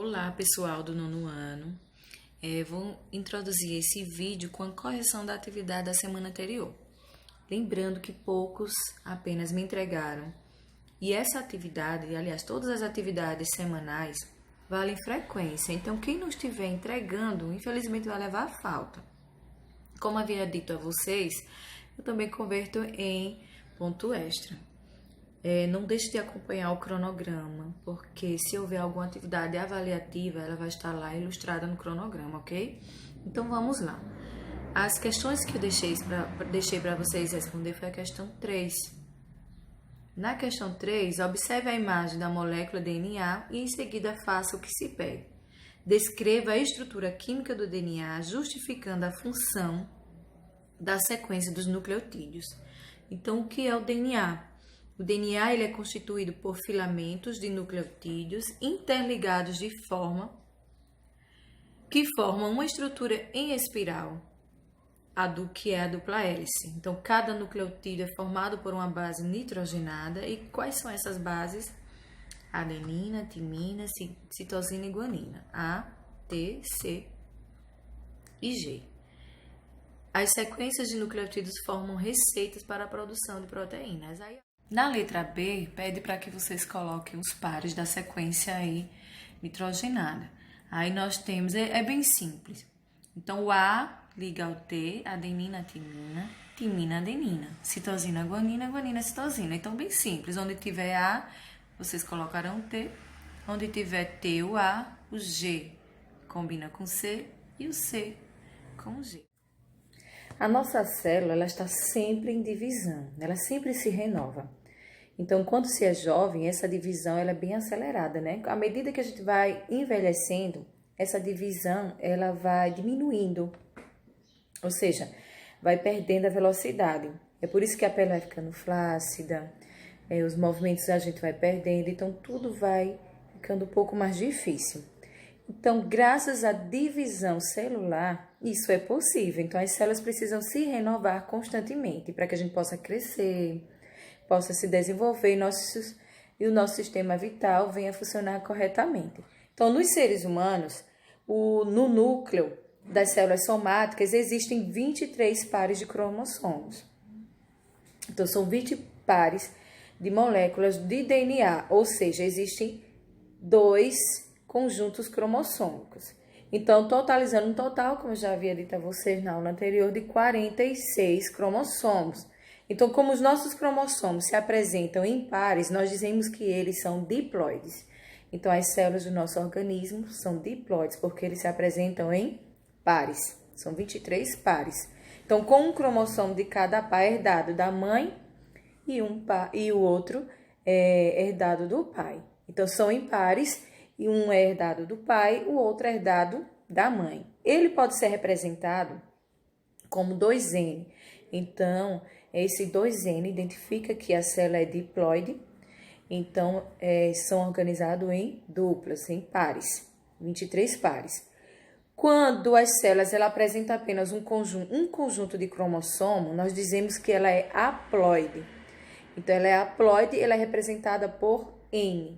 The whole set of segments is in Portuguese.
Olá, pessoal do nono ano. Vou introduzir esse vídeo com a correção da atividade da semana anterior. Lembrando que poucos apenas me entregaram. E essa atividade, aliás, todas as atividades semanais, valem frequência. Então, quem não estiver entregando, infelizmente vai levar a falta. Como havia dito a vocês, eu também converto em ponto extra. Não deixe de acompanhar o cronograma, porque se houver alguma atividade avaliativa, ela vai estar lá ilustrada no cronograma, ok? Então vamos lá. As questões que eu deixei para vocês responder foi a questão 3. Na questão 3, observe a imagem da molécula DNA e em seguida faça o que se pede. Descreva a estrutura química do DNA, justificando a função da sequência dos nucleotídeos. Então, o que é o DNA? O DNA ele é constituído por filamentos de nucleotídeos interligados de forma que formam uma estrutura em espiral, que é a dupla hélice. Então, cada nucleotídeo é formado por uma base nitrogenada. E quais são essas bases? Adenina, timina, citosina e guanina. A, T, C e G. As sequências de nucleotídeos formam receitas para a produção de proteínas. Na letra B, pede para que vocês coloquem os pares da sequência aí nitrogenada. Aí nós temos, é bem simples. Então, o A liga ao T, adenina, timina, timina, adenina, citosina, guanina, guanina, citosina. Então, bem simples. Onde tiver A, vocês colocarão T. Onde tiver T, o A, o G combina com C e o C com G. A nossa célula, ela está sempre em divisão, ela sempre se renova. Então, quando se é jovem, essa divisão ela é bem acelerada, né? À medida que a gente vai envelhecendo, essa divisão ela vai diminuindo, ou seja, vai perdendo a velocidade. É por isso que a pele vai ficando flácida, os movimentos a gente vai perdendo, então tudo vai ficando um pouco mais difícil. Então, graças à divisão celular, isso é possível. Então, as células precisam se renovar constantemente para que a gente possa crescer, possa se desenvolver e o nosso sistema vital venha funcionar corretamente. Então, nos seres humanos, no núcleo das células somáticas existem 23 pares de cromossomos. Então, são 20 pares de moléculas de DNA, ou seja, existem 2 conjuntos cromossômicos. Então, totalizando um total, como eu já havia dito a vocês na aula anterior, de 46 cromossomos. Então, como os nossos cromossomos se apresentam em pares, nós dizemos que eles são diploides. Então, as células do nosso organismo são diploides, porque eles se apresentam em pares. São 23 pares. Então, com um cromossomo de cada par é herdado da mãe e o outro é herdado do pai. Então, são em pares e um é herdado do pai, o outro é herdado da mãe. Ele pode ser representado como 2N. Então, esse 2N identifica que a célula é diploide. Então, são organizados em duplas, em pares, 23 pares. Quando as células ela apresentam apenas um conjunto de cromossomo, nós dizemos que ela é haploide. Então, ela é haploide, ela é representada por N.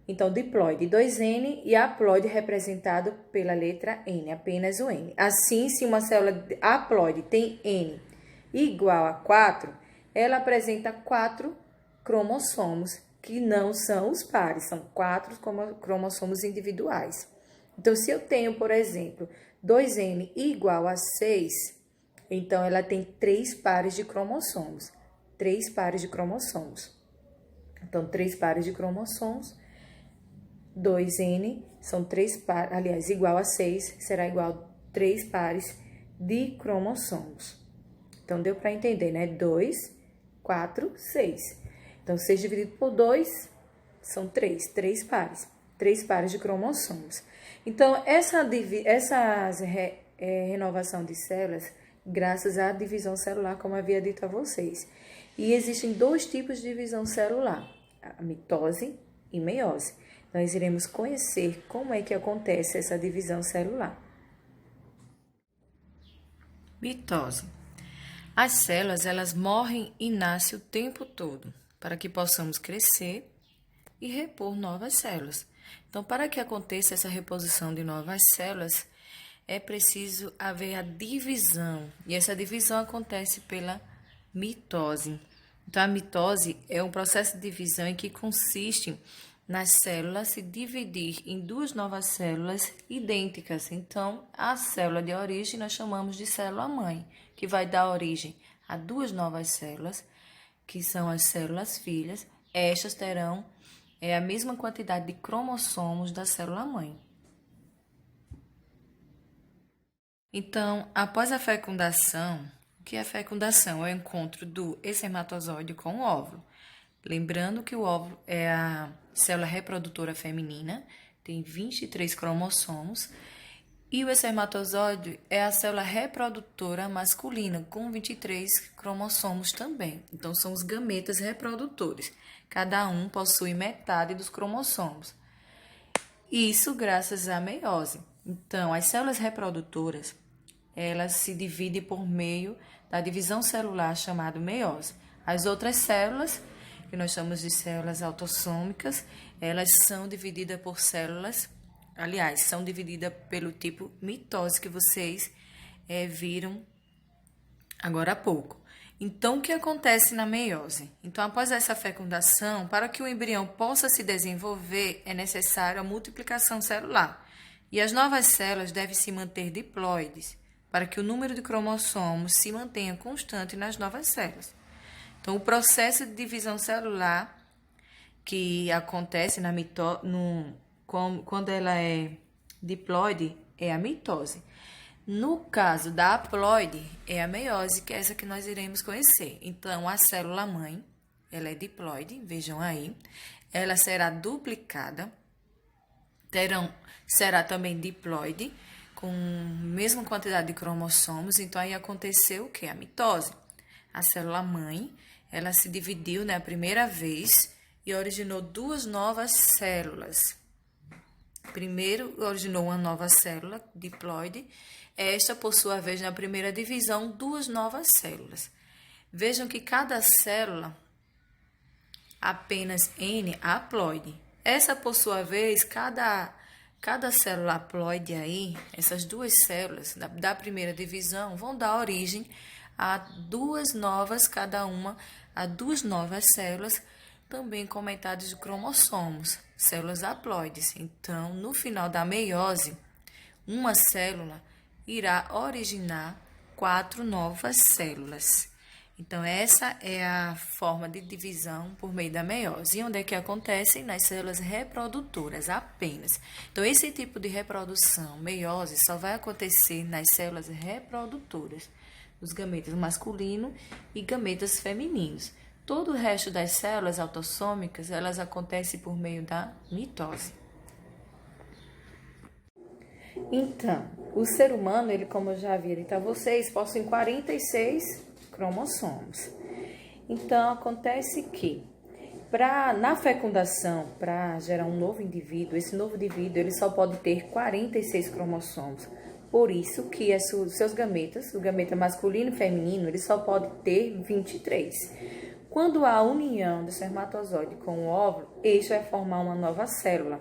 Então, diploide 2N e haploide representado pela letra N, apenas o N. Assim, se uma célula haploide tem N igual a 4, ela apresenta 4 cromossomos, que não são os pares, são 4 cromossomos individuais. Então, se eu tenho, por exemplo, 2N igual a 6, então ela tem 3 pares de cromossomos. 3 pares de cromossomos. Então, 3 pares de cromossomos. 2N são 3 pares, aliás, igual a 6, será igual a 3 pares de cromossomos. Então, deu para entender, né? 2, 4, 6. Então, 6 dividido por 2 são 3 pares. 3 pares de cromossomos. Então, essa renovação de células, graças à divisão celular, como havia dito a vocês. E existem 2 tipos de divisão celular, a mitose e meiose. Nós iremos conhecer como é que acontece essa divisão celular. Mitose. As células, elas morrem e nascem o tempo todo, para que possamos crescer e repor novas células. Então, para que aconteça essa reposição de novas células, é preciso haver a divisão, e essa divisão acontece pela mitose. Então, a mitose é um processo de divisão em que consiste nas células se dividir em duas novas células idênticas. Então, a célula de origem nós chamamos de célula-mãe, que vai dar origem a duas novas células, que são as células filhas. Estas terão a mesma quantidade de cromossomos da célula-mãe. Então, após a fecundação, o que é fecundação? É o encontro do espermatozoide com o óvulo. Lembrando que o óvulo é a célula reprodutora feminina, tem 23 cromossomos, e o espermatozoide é a célula reprodutora masculina, com 23 cromossomos também. Então, são os gametas reprodutores. Cada um possui metade dos cromossomos. Isso graças à meiose. Então, as células reprodutoras, elas se dividem por meio da divisão celular chamada meiose. As outras células, que nós chamamos de células autossômicas, elas são divididas por células, aliás, são divididas pelo tipo mitose que vocês viram agora há pouco. Então, o que acontece na meiose? Então, após essa fecundação, para que o embrião possa se desenvolver, é necessário a multiplicação celular. E as novas células devem se manter diploides, para que o número de cromossomos se mantenha constante nas novas células. Então, o processo de divisão celular que acontece quando ela é diploide é a mitose. No caso da haploide, é a meiose, que é essa que nós iremos conhecer. Então, a célula-mãe, ela é diploide, vejam aí. Ela será duplicada, será também diploide, com a mesma quantidade de cromossomos. Então, aí aconteceu o quê? A mitose. A célula-mãe, ela se dividiu, a primeira vez e originou duas novas células. Primeiro, originou uma nova célula, diploide. Esta, por sua vez, na primeira divisão, duas novas células. Vejam que cada célula, apenas N haploide. Essa, por sua vez, cada célula haploide aí, essas duas células da primeira divisão, vão dar origem a duas novas, cada uma, a duas novas células, também com metade de cromossomos, células haploides. Então, no final da meiose, uma célula irá originar 4 novas células. Então, essa é a forma de divisão por meio da meiose. E onde é que acontece? Nas células reprodutoras apenas. Então, esse tipo de reprodução, meiose, só vai acontecer nas células reprodutoras, os gametas masculinos e gametas femininos. Todo o resto das células autossômicas, elas acontecem por meio da mitose. Então, o ser humano, ele, como eu já havia dito a vocês, possui 46 cromossomos. Então, acontece que, na fecundação, para gerar um novo indivíduo, esse novo indivíduo ele só pode ter 46 cromossomos. Por isso que os seus gametas, o gameta masculino e feminino, ele só pode ter 23. Quando há a união do espermatozoide com o óvulo, este vai formar uma nova célula.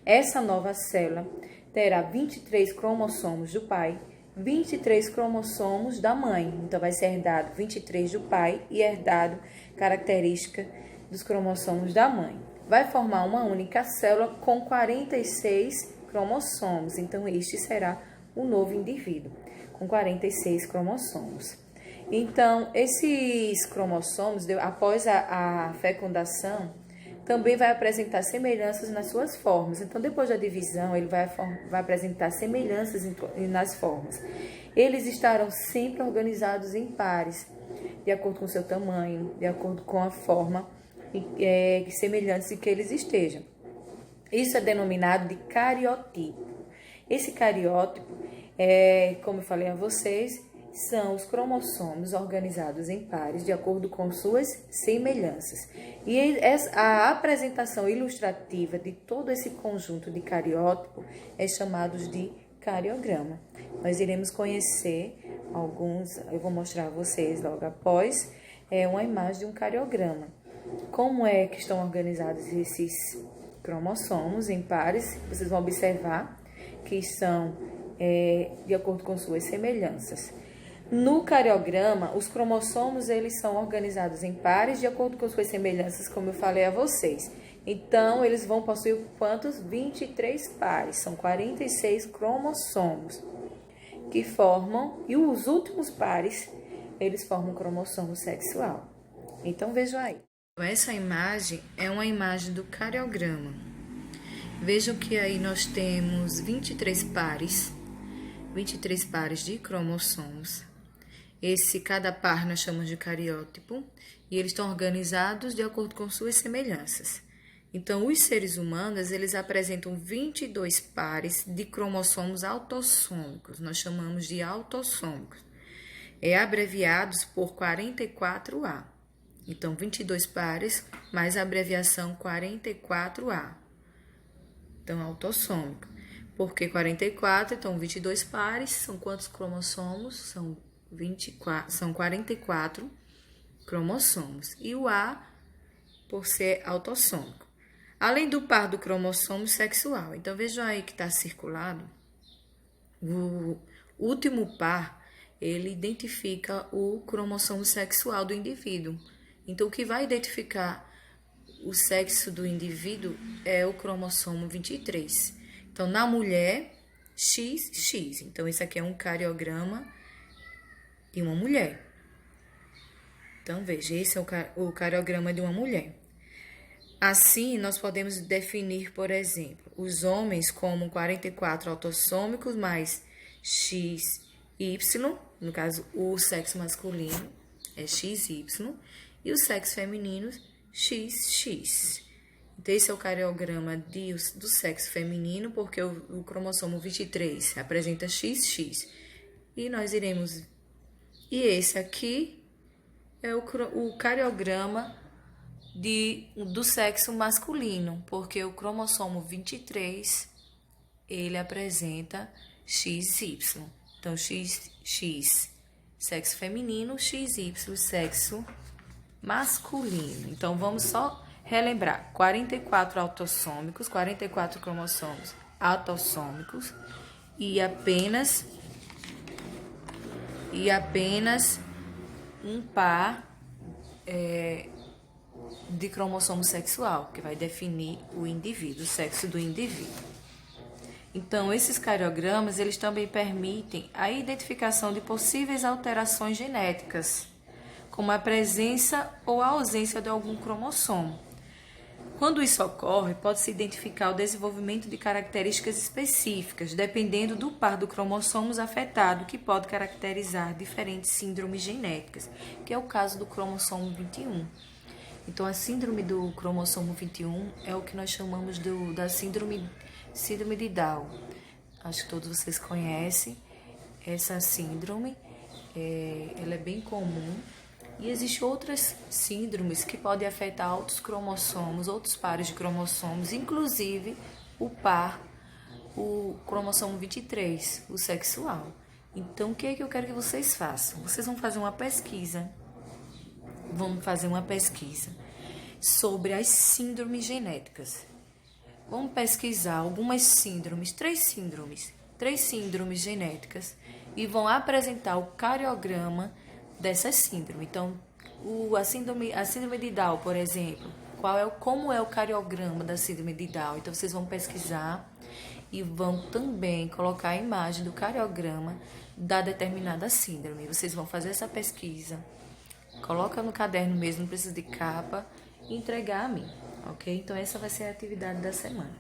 Essa nova célula terá 23 cromossomos do pai, 23 cromossomos da mãe. Então, vai ser herdado 23 do pai e herdado característica dos cromossomos da mãe. Vai formar uma única célula com 46 cromossomos. Então, este será o novo indivíduo, com 46 cromossomos. Então, esses cromossomos, após a fecundação, também vai apresentar semelhanças nas suas formas. Então, depois da divisão, ele vai apresentar semelhanças nas formas. Eles estarão sempre organizados em pares, de acordo com o seu tamanho, de acordo com a forma semelhante que eles estejam. Isso é denominado de cariotipo. Esse cariótipo, como eu falei a vocês, são os cromossomos organizados em pares de acordo com suas semelhanças. E a apresentação ilustrativa de todo esse conjunto de cariótipo é chamado de cariograma. Nós iremos conhecer alguns, eu vou mostrar a vocês logo após, uma imagem de um cariograma. Como é que estão organizados cromossomos em pares, vocês vão observar que são de acordo com suas semelhanças. No cariograma, os cromossomos eles são organizados em pares de acordo com suas semelhanças, como eu falei a vocês. Então, eles vão possuir quantos? 23 pares, são 46 cromossomos que formam, e os últimos pares, eles formam o cromossomo sexual. Então, vejam aí. Essa imagem é uma imagem do cariograma. Vejam que aí nós temos 23 pares de cromossomos. Cada par nós chamamos de cariótipo, e eles estão organizados de acordo com suas semelhanças. Então, os seres humanos, eles apresentam 22 pares de cromossomos autossômicos, nós chamamos de autossômicos, abreviados por 44A. Então, 22 pares, mais a abreviação 44A. Então, autossômico. Por que 44? Então, 22 pares, são quantos cromossomos? São 44 cromossomos. E o A, por ser autossômico. Além do par do cromossomo sexual. Então, vejam aí que está circulado. O último par, ele identifica o cromossomo sexual do indivíduo. Então, o que vai identificar o sexo do indivíduo é o cromossomo 23. Então, na mulher, XX. Então, esse aqui é um cariograma de uma mulher. Então, veja, esse é o cariograma de uma mulher. Assim, nós podemos definir, por exemplo, os homens como 44 autossômicos mais XY, no caso, o sexo masculino é XY, e o sexo feminino XX. Então, esse é o cariograma do sexo feminino, porque o cromossomo 23 apresenta XX. E nós iremos... E esse aqui é o cariograma do sexo masculino, porque o cromossomo 23, ele apresenta XY. Então, XX, sexo feminino, XY, sexo masculino. Então, vamos só relembrar. 44 autossômicos, 44 cromossomos autossômicos e apenas um par de cromossomo sexual, que vai definir o indivíduo, o sexo do indivíduo. Então, esses cariogramas, eles também permitem a identificação de possíveis alterações genéticas, como a presença ou a ausência de algum cromossomo. Quando isso ocorre, pode-se identificar o desenvolvimento de características específicas, dependendo do par do cromossomos afetado, que pode caracterizar diferentes síndromes genéticas, que é o caso do cromossomo 21. Então, a síndrome do cromossomo 21 é o que nós chamamos da síndrome de Down. Acho que todos vocês conhecem essa síndrome, ela é bem comum. E existem outras síndromes que podem afetar outros cromossomos, outros pares de cromossomos, inclusive o cromossomo 23, o sexual. Então, o que é que eu quero que vocês façam? Vocês vão fazer uma pesquisa. Vamos fazer uma pesquisa sobre as síndromes genéticas. Vamos pesquisar algumas síndromes, três síndromes genéticas, e vão apresentar o cariograma dessas síndromes. Então, a síndrome de Down, por exemplo, como é o cariograma da síndrome de Down? Então, vocês vão pesquisar e vão também colocar a imagem do cariograma da determinada síndrome. Vocês vão fazer essa pesquisa, coloca no caderno mesmo, não precisa de capa, e entregar a mim, ok? Então, essa vai ser a atividade da semana.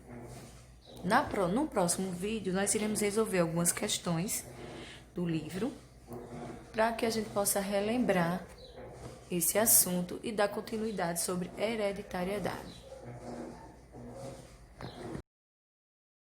No próximo vídeo, nós iremos resolver algumas questões do livro, para que a gente possa relembrar esse assunto e dar continuidade sobre hereditariedade.